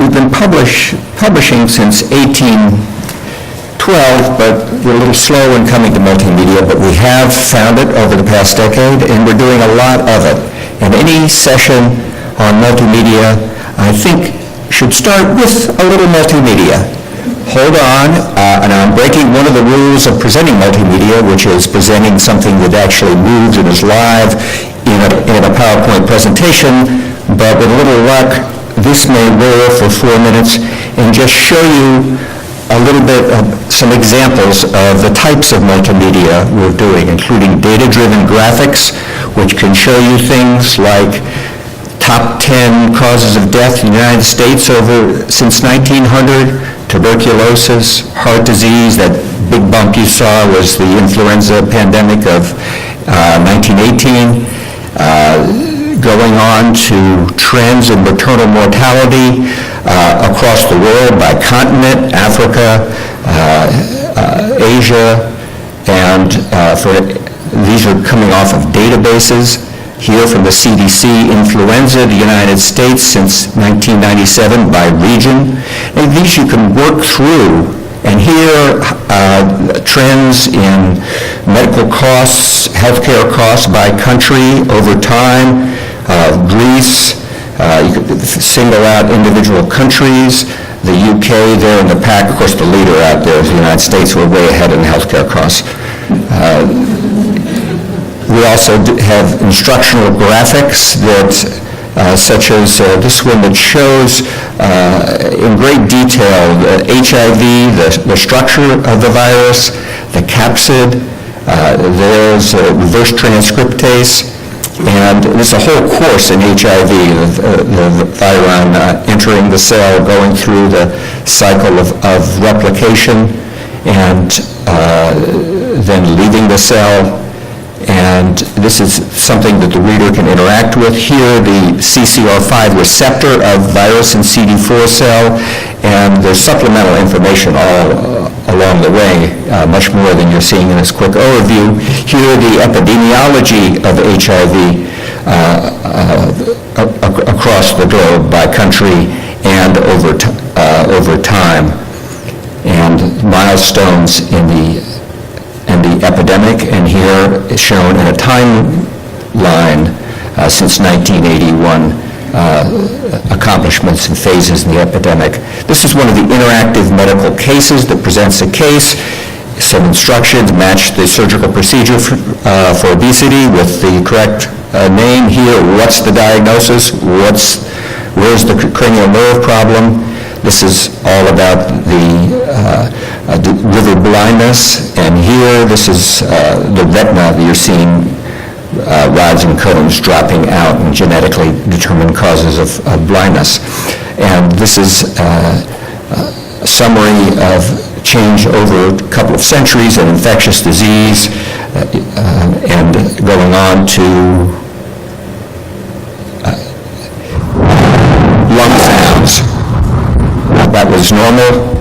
we've been publishing since 1812, but we're a little slow in coming to multimedia, but we have found it over the past decade, and we're doing a lot of it. And any session on multimedia, I think, should start with a little multimedia. Hold on, and I'm breaking one of the rules of presenting multimedia, which is presenting something that actually moves and is live in a PowerPoint presentation, but with a little luck, this may roll for 4 minutes and just show you a little bit of some examples of the types of multimedia we're doing, including data-driven graphics, which can show you things like top 10 causes of death in the United States since 1900, tuberculosis, heart disease. That big bump you saw was the influenza pandemic of 1918, going on to trends in maternal mortality across the world by continent, Africa, Asia, and these are coming off of databases. Here from the CDC, influenza, the United States since 1997 by region. And these you can work through. And here, trends in medical costs, healthcare costs by country over time. Greece, you could single out individual countries. The UK there in the pack, of course the leader out there is the United States. We're way ahead in healthcare costs. We also have instructional graphics that, such as this one that shows in great detail the HIV, the structure of the virus, the capsid, there's reverse transcriptase, and there's a whole course in HIV, the virion entering the cell, going through the cycle of replication, and then leaving the cell. And this is something that the reader can interact with. Here, the CCR5 receptor of virus and CD4 cell, and there's supplemental information all along the way, much more than you're seeing in this quick overview. Here, the epidemiology of HIV across the globe by country and over time, and milestones in the epidemic, and here is shown in a timeline since 1981, accomplishments and phases in the epidemic. This is one of the interactive medical cases that presents a case. Some instructions match the surgical procedure for obesity with the correct name here. What's the diagnosis? Where's the cranial nerve problem? This is all about the river blindness, and here this is the retina that you're seeing rods and cones dropping out and genetically determined causes of blindness. And this is a summary of change over a couple of centuries in infectious disease, and going on to lung sounds. That was normal.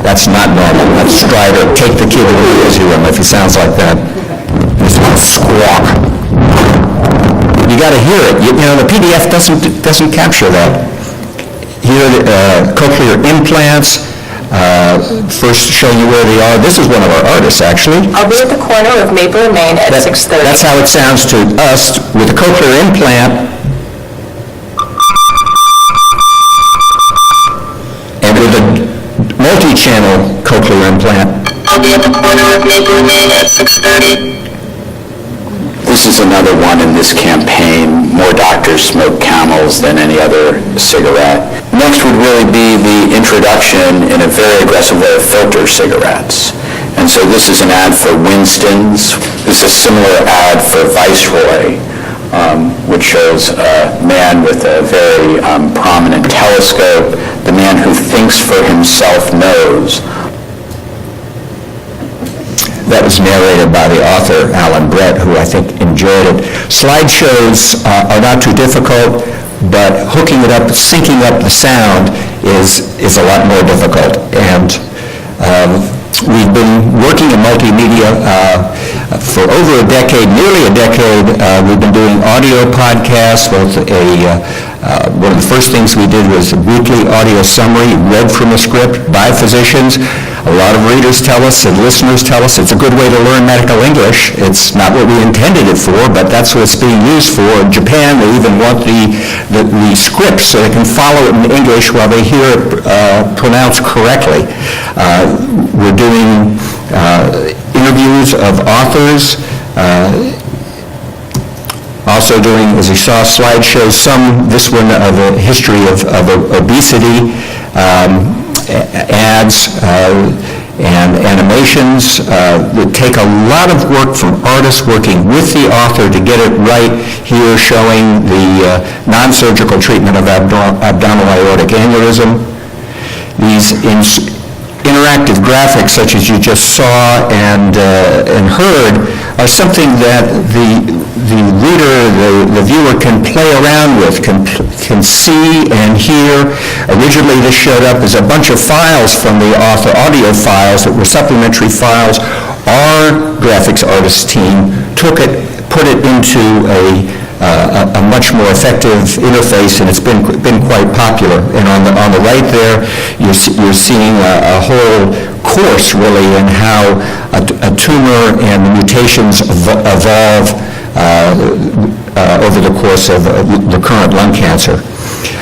That's not normal. That's Strider. Take the kid in the easy room if he sounds like that. This is a squawk. You got to hear it. You know, the PDF doesn't capture that. Here, cochlear implants. First showing you where they are. This is one of our artists, actually. I'll be at the corner of Maple and Main at 6:30. That's how it sounds to us with a cochlear implant. And with a multi-channel cochlear implant. I'll be at the corner of Maple and Main at 6:30. This is another one in this campaign. More doctors smoke Camels than any other cigarette. Next would really be the introduction in a very aggressive way of filter cigarettes. And so this is an ad for Winston's. This is a similar ad for Viceroy, which shows a man with a very prominent telescope. The man who thinks for himself knows. That was narrated by the author, Alan Brett, who I think enjoyed it. Slideshows are not too difficult, but hooking it up, syncing up the sound is a lot more difficult. And we've been working in multimedia for over a decade, nearly a decade. We've been doing audio podcasts, both a one of the first things we did was a weekly audio summary read from a script by physicians. A lot of readers tell us and listeners tell us it's a good way to learn medical English. It's not what we intended it for, but that's what it's being used for. In Japan, they even want the script so they can follow it in English while they hear it pronounced correctly. We're doing interviews of authors, also doing, as you saw, slideshows, this one of a history of obesity, ads, and animations that take a lot of work from artists working with the author to get it right. Here showing the non-surgical treatment of abdominal aortic aneurysm. These interactive graphics, such as you just saw and heard, are something that the reader, the viewer can play around with, can see and hear. Originally this showed up as a bunch of files from the author, audio files that were supplementary files. Our graphics artist team took it, put it into a much more effective interface, and it's been quite popular. And on the right there, you're seeing a whole course really in how a tumor and the mutations evolve over the course of recurrent lung cancer.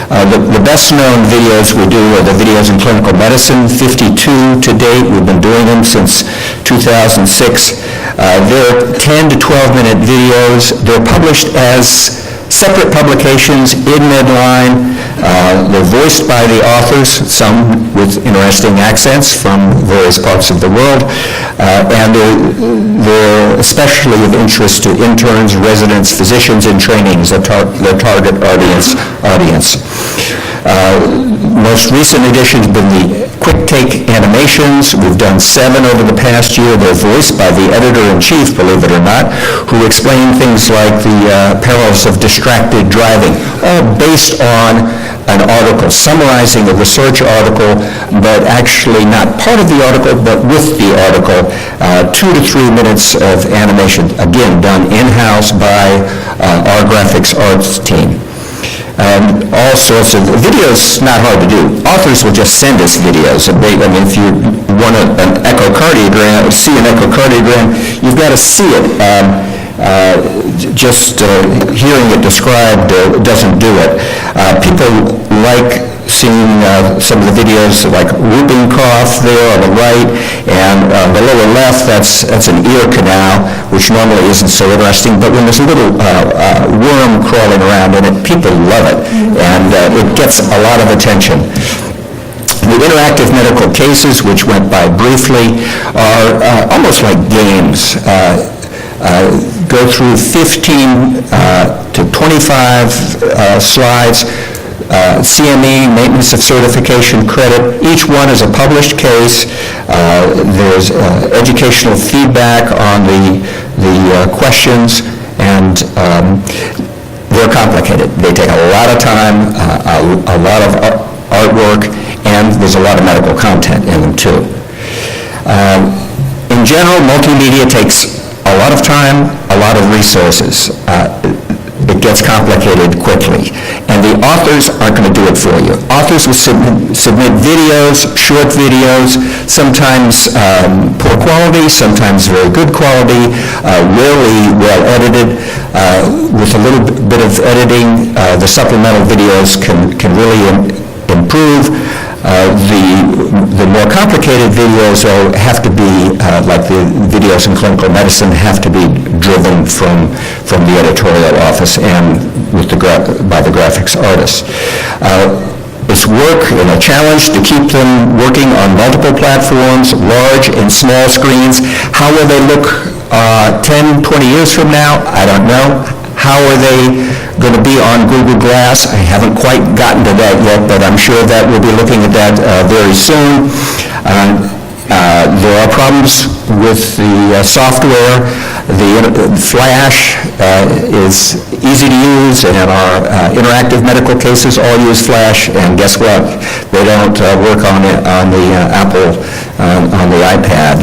The best-known videos we do are the videos in clinical medicine, 52 to date. We've been doing them since 2006. They're 10 to 12-minute videos. They're published as separate publications in Medline. They're voiced by the authors, some with interesting accents from various parts of the world, and they're especially of interest to interns, residents, physicians in trainings, their target audience. Most recent additions have been the quick take animations. We've done 7 over the past year. They're voiced by the editor-in-chief, believe it or not, who explain things like the perils of distracted driving, all based on an article, summarizing a research article, but actually not part of the article, but with the article. 2 to 3 minutes of animation, again, done in-house by our graphics arts team. All sorts of videos, not hard to do. Authors will just send us videos. If you want an echocardiogram, see an echocardiogram, you've got to see it. Just hearing it described doesn't do it. People like seeing some of the videos like whooping cough there on the right, and the lower left, that's an ear canal, which normally isn't so interesting, but when there's a little worm crawling around in it, people love it, and it gets a lot of attention. The interactive medical cases, which went by briefly, are almost like games. Go through 15 to 25 slides, CME, Maintenance of Certification Credit. Each one is a published case. There's educational feedback on the questions, and they're complicated. They take a lot of time, a lot of artwork, and there's a lot of medical content in them too. In general, multimedia takes a lot of time, a lot of resources. It gets complicated quickly, and the authors aren't going to do it for you. Authors will submit videos, short videos, sometimes poor quality, sometimes very good quality, rarely well edited. With a little bit of editing, the supplemental videos can really improve. The more complicated videos have to be, like the videos in clinical medicine, have to be driven from the editorial office and by the graphics artists. It's work and a challenge to keep them working on multiple platforms, large and small screens. How will they look 10, 20 years from now? I don't know. How are they going to be on Google Glass? I haven't quite gotten to that yet, but I'm sure that we'll be looking at that very soon. There are problems with the software. The Flash is easy to use, and our interactive medical cases all use Flash, and guess what? They don't work on the Apple, on the iPad.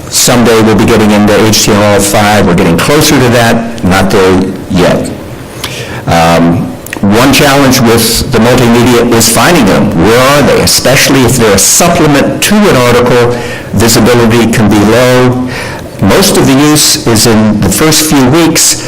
Someday we'll be getting into HTML5. We're getting closer to that, not there yet. One challenge with the multimedia is finding them. Where are they? Especially if they're a supplement to an article, visibility can be low. Most of the use is in the first few weeks,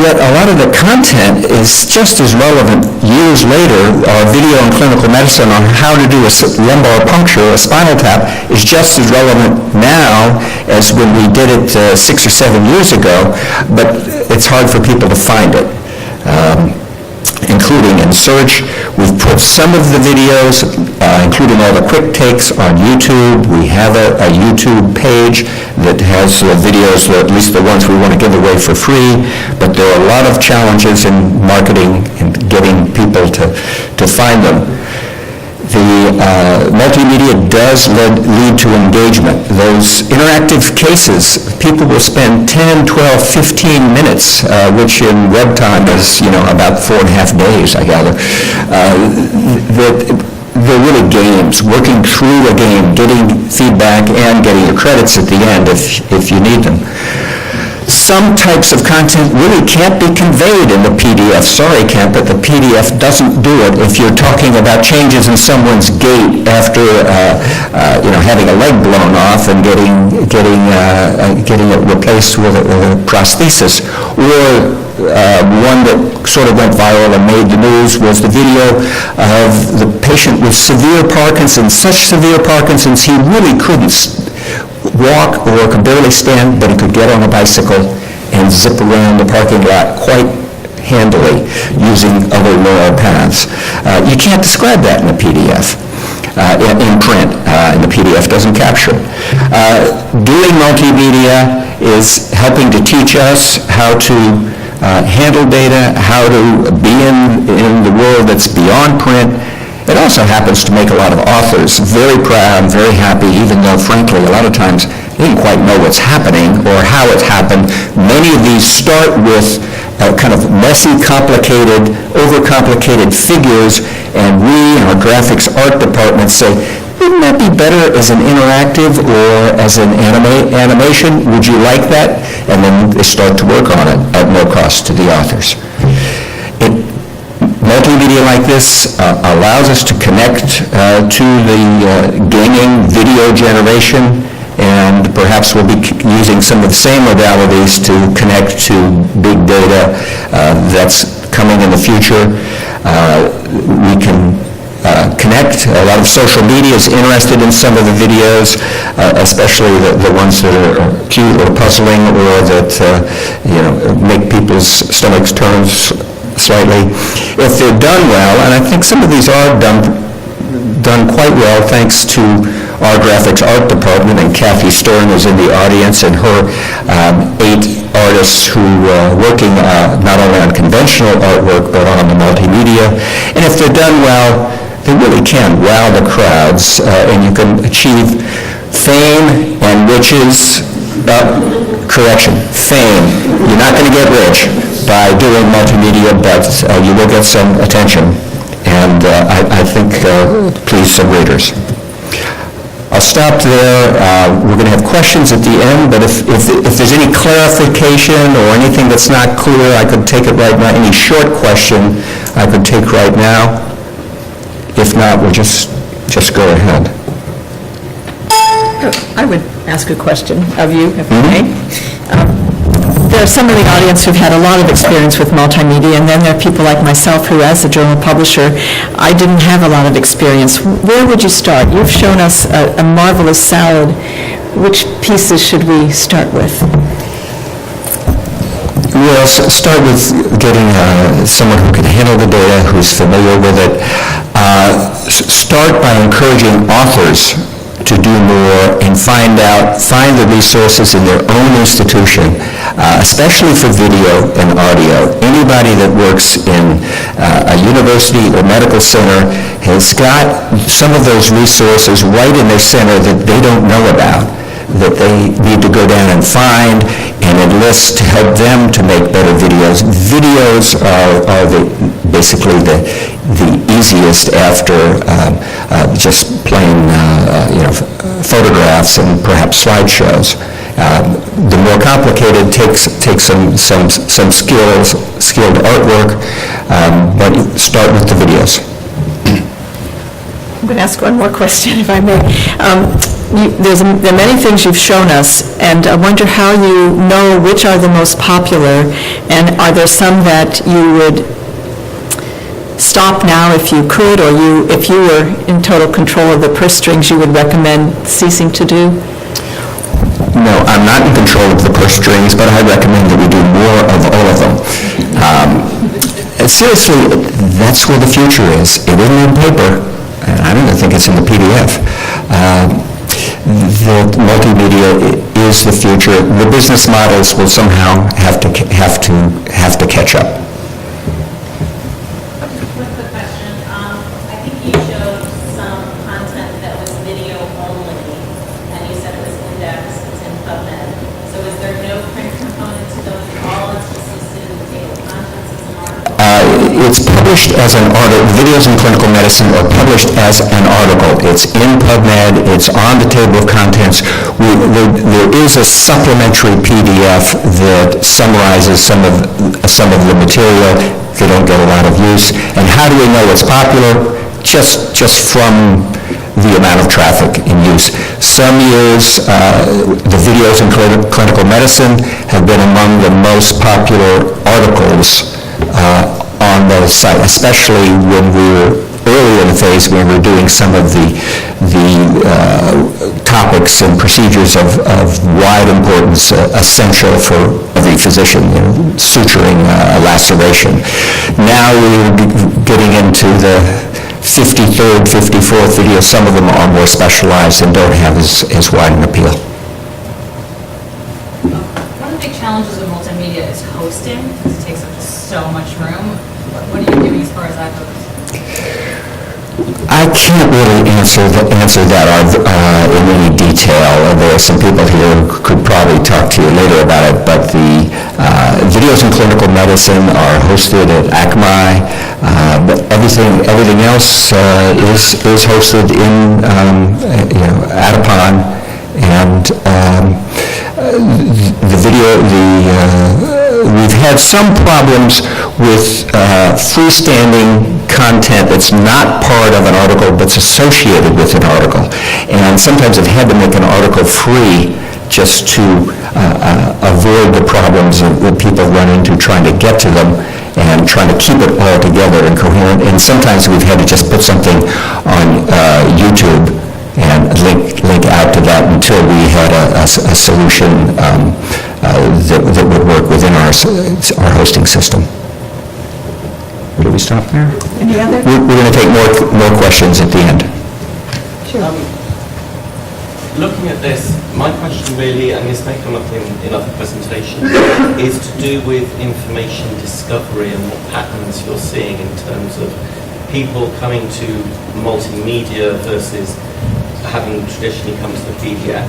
yet a lot of the content is just as relevant years later. Our video in clinical medicine on how to do a lumbar puncture, a spinal tap, is just as relevant now as when we did it 6 or 7 years ago, but it's hard for people to find it. Including in search. We've put some of the videos, including all the quick takes, on YouTube. We have a YouTube page that has videos, at least the ones we want to give away for free, but there are a lot of challenges in marketing and getting people to find them. The multimedia does lead to engagement. Those interactive cases, people will spend 10, 12, 15 minutes, which in web time is, about 4.5 days, I gather. They're really games, working through a game, getting feedback and getting your credits at the end if you need them. Some types of content really can't be conveyed in the PDF. Sorry, Kent, but the PDF doesn't do it. If you're talking about changes in someone's gait after, having a leg blown off and getting it replaced with a prosthesis, or one that sort of went viral and made the news was the video of the patient with severe Parkinson's, such severe Parkinson's he really couldn't walk or could barely stand, but he could get on a bicycle and zip around the parking lot quite handily using other neural paths. You can't describe that in a PDF, in print, and the PDF doesn't capture it. Doing multimedia is helping to teach us how to handle data, how to be in the world that's beyond print. It also happens to make a lot of authors very proud, very happy, even though, frankly, a lot of times they didn't quite know what's happening or how it happened. Many of these start with kind of messy, complicated, overcomplicated figures, and we in our graphics art department say, wouldn't that be better as an interactive or as an animation? Would you like that? And then they start to work on it at no cost to the authors. Multimedia like this allows us to connect to the gaming video generation, and perhaps we'll be using some of the same modalities to connect to big data that's coming in the future. We can connect. A lot of social media is interested in some of the videos, especially the ones that are cute or puzzling or that make people's stomachs turn slightly. If they're done well, and I think some of these are done quite well thanks to our graphics art department, and Kathy Stern is in the audience, and her 8 artists who are working not only on conventional artwork but on the multimedia. And if they're done well, they really can wow the crowds, and you can achieve fame and riches. Fame. You're not going to get rich by doing multimedia, but you will get some attention, and I think please some readers. I'll stop there. We're going to have questions at the end, but if there's any clarification or anything that's not clear, I could take it right now. Any short question I could take right now. If not, we'll just go ahead. I would ask a question of you, if I may. There are some of the audience who've had a lot of experience with multimedia, and then there are people like myself who, as a journal publisher, I didn't have a lot of experience. Where would you start? You've shown us a marvelous salad. Which pieces should we start with? We'll start with getting someone who can handle the data, who's familiar with it. Start by encouraging authors to do more and find the resources in their own institution, especially for video and audio. Anybody that works in a university or medical center has got some of those resources right in their center that they don't know about, that they need to go down and find and enlist to help them to make better videos. Videos are basically the easiest after just plain photographs and perhaps slideshows. The more complicated takes some skills, skilled artwork, but start with the videos. I'm going to ask one more question, if I may. There are many things you've shown us, and I wonder how you know which are the most popular, and are there some that you would stop now if you could, or if you were in total control of the purse strings, you would recommend ceasing to do? No, I'm not in control of the purse strings, but I recommend that we do more of all of them. And seriously, that's where the future is. It isn't in paper, and I don't even think it's in the PDF. The multimedia is the future. The business models will somehow have to catch up. One quick question. I think you showed some content that was video only, and you said it was indexed, it's in PubMed. So is there no print component to those at all? It's just listed in the table of contents as an article? It's published as an article. Videos in Clinical Medicine are published as an article. It's in PubMed. It's on the table of contents. There is a supplementary PDF that summarizes some of the material. They don't get a lot of use. And how do we know it's popular? Just from the amount of traffic in use. Some years, the videos in clinical medicine have been among the most popular articles on the site, especially when we were early in the phase when we were doing some of the topics and procedures of wide importance, essential for every physician, suturing a laceration. Now we're getting into the 53rd, 54th video. Some of them are more specialized and don't have as wide an appeal. One of the big challenges with multimedia is hosting, because it takes up so much room. What are you doing as far as that goes? I can't really answer that in any detail. There are some people here who could probably talk to you later about it, but the videos in clinical medicine are hosted at ACMI, but everything else is hosted in Adapon, and we've had some problems with freestanding content that's not part of an article but's associated with an article. And sometimes I've had to make an article free just to avoid the problems that people run into trying to get to them and trying to keep it all together and coherent. And sometimes we've had to just put something on YouTube and link out to that until we had a solution that would work within our hosting system. Do we stop there? Any other? We're going to take more questions at the end. Looking at this, my question really, and this may come up in other presentations, is to do with information discovery and what patterns you're seeing in terms of people coming to multimedia versus having traditionally come to the PDF.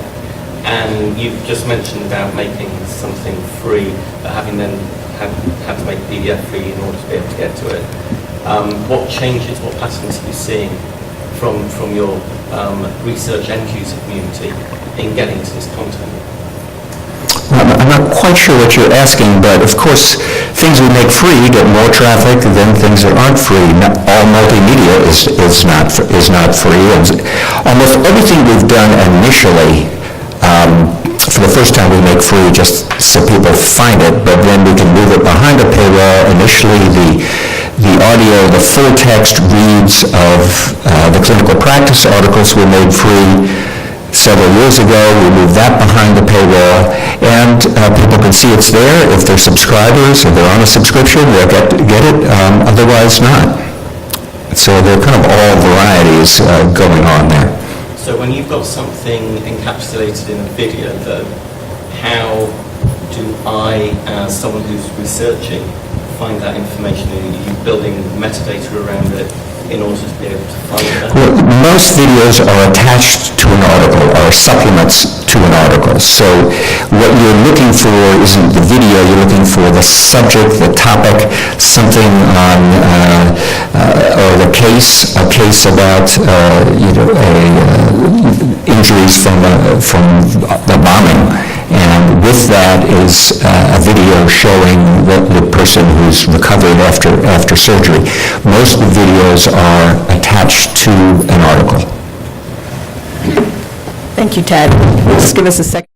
And you've just mentioned about making something free, but having then had to make PDF free in order to be able to get to it. What changes, what patterns are you seeing from your research end user community in getting to this content? I'm not quite sure what you're asking, but of course, things we make free get more traffic than things that aren't free. All multimedia is not free. And almost everything we've done initially, for the first time we make free just so people find it, but then we can move it behind a paywall. Initially, the audio, the full text reads of the clinical practice articles were made free several years ago. We moved that behind the paywall, and people can see it's there. If they're subscribers or they're on a subscription, they'll get it, otherwise not. So there are kind of all varieties going on there. So when you've got something encapsulated in a video, though, how do I, as someone who's researching, find that information? Are you building metadata around it in order to be able to find that? Well, most videos are attached to an article, or supplements to an article. So what you're looking for isn't the video, you're looking for the subject, the topic, something on, or a case about, injuries from the bombing. And with that is a video showing the person who's recovered after surgery. Most of the videos are attached to an article. Thank you, Ted. Just give us a second.